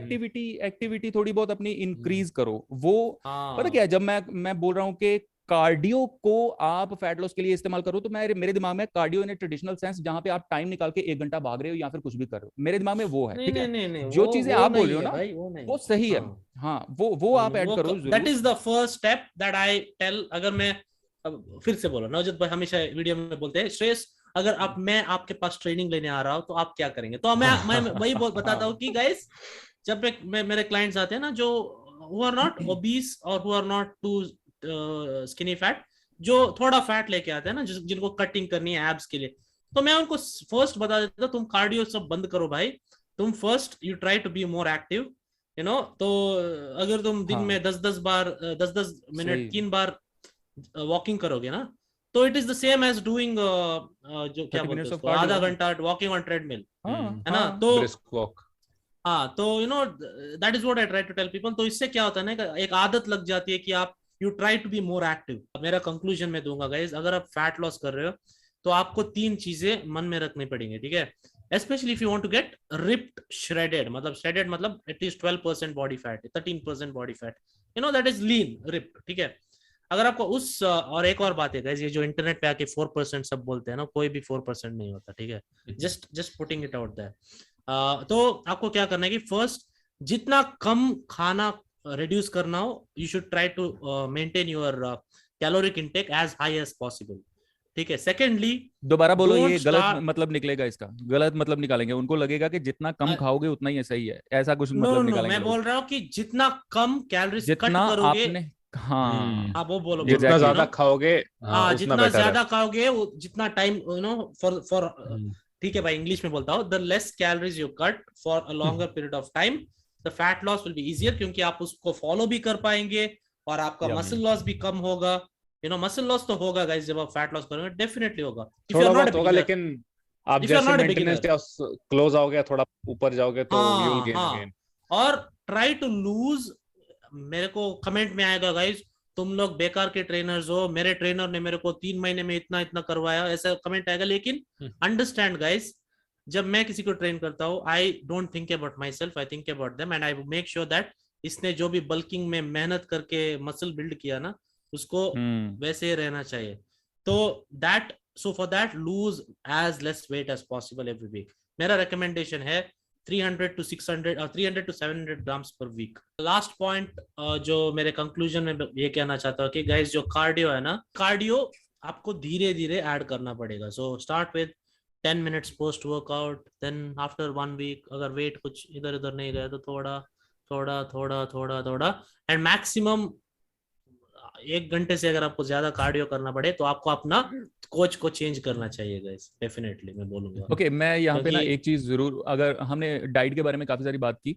Speaker 3: एक्टिविटी थोड़ी बहुत अपनी इंक्रीज करो वो। पता
Speaker 1: हाँ
Speaker 3: क्या है, जब मैं बोल रहा हूँ कि कार्डियो को आप फैट लॉस के लिए इस्तेमाल करो, तो मेरे दिमाग में कार्डियो इन ट्रेडिशनल सेंस, जहां पे आप टाइम निकाल के 1 घंटा भाग रहे हो या फिर कुछ भी कर रहे हो, मेरे दिमाग में वो है।
Speaker 1: नहीं
Speaker 3: ठीक
Speaker 1: नहीं
Speaker 3: है,
Speaker 1: नहीं नहीं,
Speaker 3: जो
Speaker 1: वो
Speaker 3: चीजें
Speaker 1: वो
Speaker 3: आप बोल रहे
Speaker 1: नहीं
Speaker 3: हो
Speaker 1: है
Speaker 3: ना,
Speaker 1: भाई, वो नहीं।
Speaker 3: वो सही है।
Speaker 1: हाँ
Speaker 3: हाँ, वो आप ऐड
Speaker 1: वो
Speaker 3: करो
Speaker 1: दैट
Speaker 3: जरूर।
Speaker 1: Is the first step that I tell. अगर मैं अब फिर से बोलो, नवजोत भाई हमेशा वीडियो में बोलते हैं श्रेयस, अगर आप मैं आपके पास ट्रेनिंग लेने आ रहा हूँ तो आप क्या करेंगे? तो मैं वही बताता हूँ कि गाइस, जब मैं मेरे क्लाइंट्स आते हैं ना, जो हु आर नॉट ओबीस और who are not too skinny fat, जो थोड़ा फैट लेके आते हैं ना, जिनको कटिंग करनी है एब्स के लिए, तो मैं उनको फर्स्ट बता देता हूँ तुम कार्डियो सब बंद करो भाई, तुम first you try to be more active, तो अगर तुम दिन
Speaker 3: हाँ
Speaker 1: में 10-10 मिनट
Speaker 3: सही,
Speaker 1: 3 बार वॉकिंग करोगे ना, तो it is the same as doing जो क्या
Speaker 3: 30
Speaker 1: बोलते हैं
Speaker 3: मिनट्स ऑफ
Speaker 1: उसको, आधा
Speaker 3: कार्डियो।
Speaker 1: घंटा वॉकिंग ऑन ट्रेडमिल,
Speaker 3: हाँ
Speaker 1: है ना?
Speaker 3: हाँ,
Speaker 1: तो
Speaker 2: ब्रिस्क वॉक।
Speaker 1: हाँ तो that is what I try to tell people. तो इससे क्या होता है ना, एक आदत लग जाती है कि आप you try to be more active. मेरा कंक्लूजन में दूंगा गाइज, अगर आप फैट लॉस कर रहे हो तो आपको 3 चीजें मन में रखनी पड़ेंगी, ठीक है? especially if you want to get ripped, shredded, मतलब shredded मतलब at least 12% body fat, 13% body fat, that is lean ripped, ठीक है? अगर आपको उस और एक और बात है गाइस, ये जो इंटरनेट पे आके 4% सब बोलते हैं ना, कोई भी 4% नहीं होता, ठीक है? Just putting it out there. तो आपको क्या करना है कि फर्स्ट, जितना कम खाना रिड्यूस करना हो, you should try to maintain your caloric intake as high as possible, ठीक है? सेकेंडली,
Speaker 3: दोबारा बोलो,
Speaker 1: डोंट
Speaker 3: ये गलत
Speaker 1: स्टार्ट।
Speaker 3: मतलब निकलेगा, इसका गलत मतलब निकालेंगे, उनको लगेगा कि जितना कम खाओगे उतना ही सही है, ऐसा कुछ
Speaker 1: नो
Speaker 3: मतलब
Speaker 1: नो,
Speaker 3: निकालेंगे
Speaker 1: मैं
Speaker 3: लोग।
Speaker 1: बोल रहा हूँ कि जितना कम कैलोरीज कट
Speaker 3: जितना
Speaker 1: करोगे,
Speaker 3: आपने, हाँ
Speaker 1: हाँ वो बोलो बोलो,
Speaker 2: जितना
Speaker 3: एग्जैक्टली,
Speaker 2: ज्यादा खाओगे, हाँ,
Speaker 1: हाँ
Speaker 2: उतना
Speaker 1: जितना
Speaker 2: बेटर है।
Speaker 1: ज्यादा खाओगे जितना टाइम फॉर
Speaker 2: हम्म।
Speaker 1: ठीक है भाई, इंग्लिश में बोलता हूँ, the less calories you cut for a longer period of time, the fat loss will be easier, क्योंकि आप उसको फॉलो भी कर पाएंगे और आपका
Speaker 3: या
Speaker 1: मसल लॉस भी कम होगा। मसल लॉस तो होगा गाइस, जब आप फैट लॉस करोगे डेफिनेटली होगा, इफ यू
Speaker 2: थोड़ा
Speaker 1: आर नॉट अ
Speaker 2: बहुत होगा,
Speaker 1: बिगिनर।
Speaker 2: लेकिन आप
Speaker 1: इफ यू आर
Speaker 2: जैसे
Speaker 1: नॉट अ
Speaker 2: मेंटेनेंस
Speaker 1: बिगिनर,
Speaker 2: या क्लोज आओगे, थोड़ा ऊपर जाओगे तो यू विल
Speaker 1: हाँ
Speaker 2: गेन
Speaker 1: हाँ,
Speaker 2: अगेन।
Speaker 1: और ट्राई टू लूज, मेरे को कमेंट में आएगा गाइस, तुम लोग बेकार के ट्रेनर्स हो, मेरे ट्रेनर ने मेरे को 3 महीने में इतना इतना करवाया, ऐसा कमेंट आएगा। लेकिन अंडरस्टैंड गाइस, जब मैं किसी को ट्रेन करता हूँ, I don't think about my self, I think about them, and I make sure that इसने जो भी बल्किंग में मेहनत करके मसल बिल्ड किया ना, उसको वैसे ही रहना चाहिए। तो that, so for that lose as less weight as possible every week. मेरा रिकमेंडेशन है 300 to 600 और 300 to 700 grams per week. Last point जो मेरे कंक्लूजन में ये कहना चाहता हूँ कि गाइस, जो कार्डियो है ना, कार्डियो आपको धीरे धीरे ऐड करना पड़ेगा। So start with 10 minutes post workout, then after 1 week अगर वेट कुछ इधर उधर नहीं गया तो थोड़ा थोड़ा थोड़ा थोड़ा थोड़ा, एंड मैक्सिमम 1 घंटे से अगर आपको ज्यादा कार्डियो करना पड़े तो आपको अपना कोच को चेंज करना चाहिए गाइस, डेफिनेटली मैं बोलूंगा।
Speaker 3: ओके, मैं यहाँ पे ना
Speaker 1: क्योंकि
Speaker 3: एक चीज जरूर, अगर हमने डाइट के बारे में काफी सारी बात की,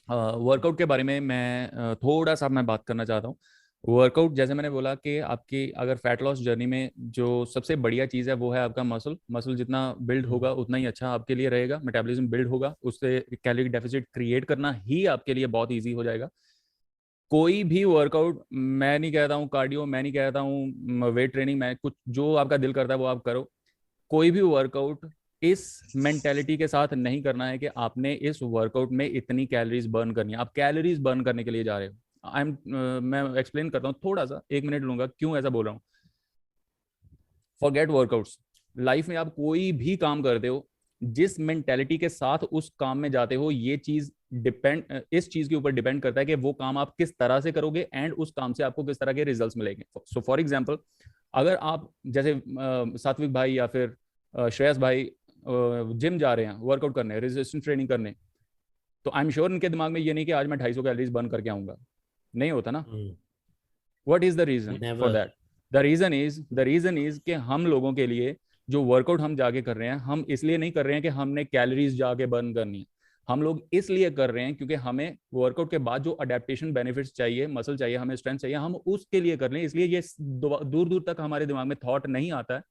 Speaker 3: वर्कआउट के बारे में मैं थोड़ा सा मैं बात करना चाहता हूँ। वर्कआउट, जैसे मैंने बोला कि आपकी अगर फैट लॉस जर्नी में जो सबसे बढ़िया चीज़ है वो है आपका मसल जितना बिल्ड होगा उतना ही अच्छा आपके लिए रहेगा, मेटाबॉलिज्म बिल्ड होगा, उससे कैलोरी डेफिसिट क्रिएट करना ही आपके लिए बहुत ईजी हो जाएगा। कोई भी वर्कआउट, मैं नहीं कहता हूँ कार्डियो, मैं नहीं कहता हूँ वेट ट्रेनिंग, मैं कुछ जो आपका दिल करता है वो आप करो। कोई भी वर्कआउट इस मेंटेलिटी के साथ नहीं करना है कि आपने इस वर्कआउट में इतनी कैलोरीज बर्न करनी है। आप कैलोरीज बर्न करने के लिए जा रहे हो। मैं एक्सप्लेन करता हूँ थोड़ा सा, 1 मिनट लूंगा क्यों ऐसा बोल रहा हूँ। Forget workouts. लाइफ में आप कोई भी काम करते हो, जिस मेंटेलिटी के साथ उस काम में जाते हो, ये चीज इस चीज के ऊपर डिपेंड करता है कि वो काम आप किस तरह से करोगे एंड उस काम से आपको किस तरह के रिजल्ट्स मिलेंगे। सो फॉर एग्जांपल, अगर आप जैसे सात्विक भाई या फिर श्रेयस भाई जिम जा रहे हैं, वर्कआउट करने, रेजिस्टेंस ट्रेनिंग करने, तो आई एम श्योर उनके दिमाग में ये नहीं कि आज मैं 250 कैलोरीज बर्न करके आऊंगा। नहीं होता ना। What is the reason for that? The reason is कि हम लोगों के लिए जो वर्कआउट हम जाके कर रहे हैं, हम इसलिए नहीं कर रहे हैं कि हमने कैलोरीज जाके बर्न करनी है। हम लोग इसलिए कर रहे हैं क्योंकि हमें वर्कआउट के बाद जो अडेप्टेशन बेनिफिट्स चाहिए, मसल चाहिए, हमें स्ट्रेंथ चाहिए, हम उसके लिए कर रहे हैं। इसलिए ये दूर दूर तक हमारे दिमाग में थॉट नहीं आता है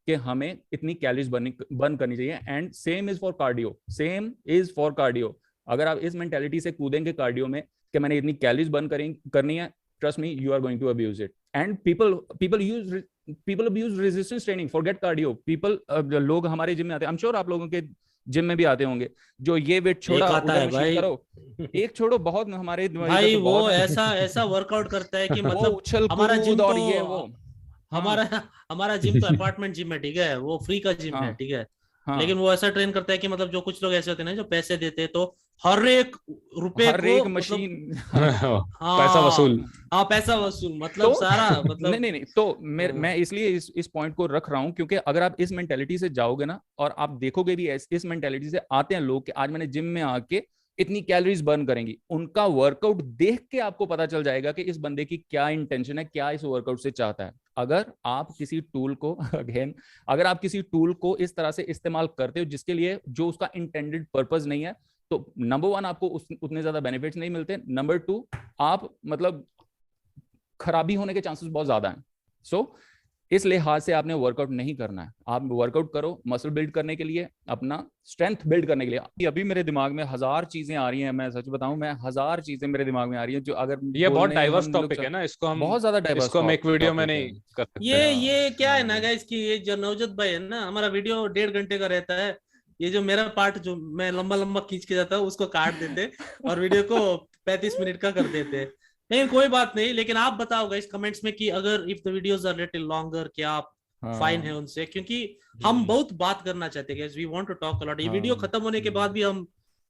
Speaker 3: कि हमें इतनी कैलोरीज बर्न करनी चाहिए। And same is for cardio. अगर आप इस मेंटेलिटी से कूदेंगे कार्डियो में कि मैंने इतनी कैलोरीज बर्न करनी है, trust me, you are going to abuse it. And people abuse resistance training, forget cardio. लोग हमारे जिम में आते हैं, I'm sure आप लोगों के जिम में भी आते होंगे, जो ये वेट छोड़ा उधर मशीन करो, एक छोड़ो, बहुत हमारे
Speaker 1: भाई वो ऐसा वर्कआउट करता है कि मतलब हमारा जिम तो हमारा जिम तो अपार्टमेंट जिम है, ठीक है, वो फ्री का जिम है, ठीक है, लेकिन वो ऐसा ट्रेन करता है कि मतलब जो कुछ लोग ऐसे होते हैं ना जो पैसे देते हैं, तो हर एक रुपए
Speaker 3: हर एक मशीन
Speaker 2: पैसा वसूल।
Speaker 1: हाँ, पैसा वसूल, मतलब तो, सारा मतलब
Speaker 3: नहीं तो मैं इसलिए इस पॉइंट को रख रहा हूँ क्योंकि अगर आप इस मेंटेलिटी से जाओगे ना, और आप देखोगे भी इस मेंटेलिटी से आते हैं लोग कि आज मैंने जिम में आके इतनी कैलोरीज बर्न करेंगी, उनका वर्कआउट देख के आपको पता चल जाएगा कि इस बंदे की क्या इंटेंशन है, क्या इस वर्कआउट से चाहता है। अगर आप किसी टूल को इस तरह से इस्तेमाल करते हो जिसके लिए जो उसका इंटेंडेड पर्पस नहीं है, तो नंबर 1 आपको उतने ज्यादा बेनिफिट्स नहीं मिलते, नंबर 2 आप मतलब खराबी होने के चांसेस बहुत ज्यादा हैं। सो इस लिहाज से आपने वर्कआउट नहीं करना है। आप वर्कआउट करो मसल बिल्ड करने के लिए, अपना स्ट्रेंथ बिल्ड करने के लिए। अभी मेरे दिमाग में 1000 चीजें आ रही हैं, मैं सच बताऊं, 1000 चीजें मेरे दिमाग में आ रही हैं जो अगर
Speaker 2: ये बहुत डाइवर्स टॉपिक है ना, इसको हम
Speaker 3: बहुत ज्यादा डाइवर्स,
Speaker 2: इसको हम एक वीडियो में नहीं कर सकते।
Speaker 1: ये क्या है ना गाइस कि ये जो नवजोत भाई है ना, हमारा वीडियो 1.5 घंटे का रहता है, ये जो मेरा पार्ट जो मैं लंबा खींच के जाता हूँ उसको काट देते और वीडियो को 35 मिनट का कर देते। नहीं कोई बात नहीं, लेकिन आप बताओ गाइस कमेंट्स में कि अगर if the videos are little longer, क्या आप फाइन है उनसे, क्योंकि हम बहुत बात करना चाहते हैं guys, we want to talk a lot. ये वीडियो खत्म होने के बाद भी हम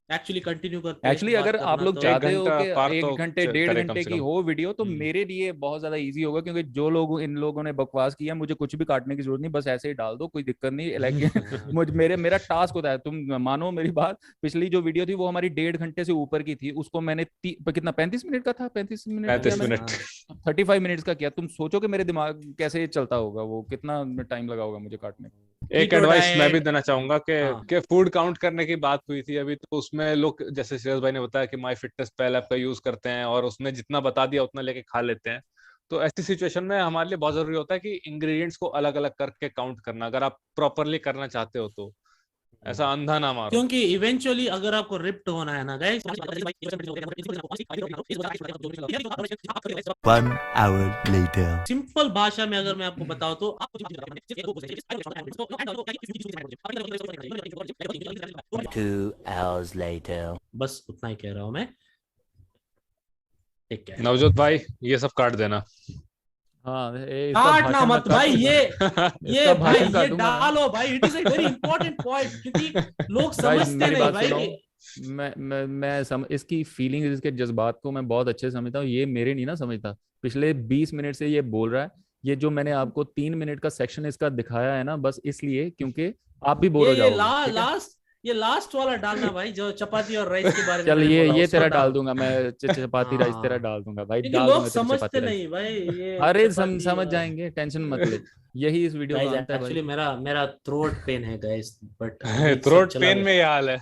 Speaker 1: एक्चुअली कंटिन्यू करते हैं।
Speaker 3: एक्चुअली अगर आप लोग चाहते हो कि 1 घंटे 1.5 घंटे की हो वीडियो, तो मेरे लिए बहुत ज्यादा इजी होगा, क्योंकि जो लोग इन लोगों ने बकवास किया, मुझे कुछ भी काटने की जरूरत नहीं, बस ऐसे ही डाल दो, कोई दिक्कत नहीं। लाइक मेरा टास्क होता है, तुम मानो मेरी बात, पिछली जो वीडियो थी वो हमारी 1.5 घंटे से ऊपर की थी, उसको मैंने कितना 35 मिनट का था, 35 मिनट 35 मिनट्स का किया। तुम सोचो कि मेरे दिमाग कैसे चलता होगा, वो कितना टाइम लगा होगा मुझे काटने।
Speaker 2: एक एडवाइस मैं भी देना चाहूंगा कि फूड काउंट करने की बात हुई थी अभी, तो उसमें लोग जैसे श्रेयस भाई ने बताया कि माई फिटनेस पल ऐप का यूज करते हैं और उसमें जितना बता दिया उतना लेके खा लेते हैं। तो ऐसी सिचुएशन में हमारे लिए बहुत जरूरी होता है कि इंग्रेडिएंट्स को अलग अलग करके काउंट करना, अगर आप प्रॉपरली करना चाहते हो तो। ऐसा अंधा ना मारो,
Speaker 1: क्योंकि इवेंचुअली अगर आपको रिप्ट होना है ना गाइस,
Speaker 4: 1 hour later,
Speaker 1: सिंपल भाषा में अगर मैं आपको बताऊं तो
Speaker 4: 2 hours later,
Speaker 1: बस उतना ही कह रहा हूं मैं। ठीक है
Speaker 2: नवजोत भाई, ये सब काट देना।
Speaker 1: काटना मत भाई, ये भाई ये डालो भाई, it is a very important point, क्योंकि लोग समझते नहीं भाई।
Speaker 3: मैं इसकी फीलिंग, इसके जज्बात को मैं बहुत अच्छे से समझता हूँ। ये मेरे नहीं ना समझता, पिछले 20 मिनट से ये बोल रहा है। ये जो मैंने आपको 3 मिनट का सेक्शन इसका दिखाया है ना, बस इसलिए क्योंकि आप भी बोल हो जाओगे।
Speaker 1: ये लास्ट वाला डालना भाई, जो चपाती और राइस के बारे में।
Speaker 3: चल ये तेरा डाल दूंगा मैं, चपाती राइस तेरा डाल दूंगा भाई, डाल
Speaker 1: लोग समझते नहीं भाई ये।
Speaker 3: अरे समझ जाएंगे, टेंशन मत ले। यही इस वीडियो
Speaker 1: का अंत है। एक्चुअली मेरा थ्रोट पेन है गाइस, बट
Speaker 2: थ्रोट पेन में ये हाल है।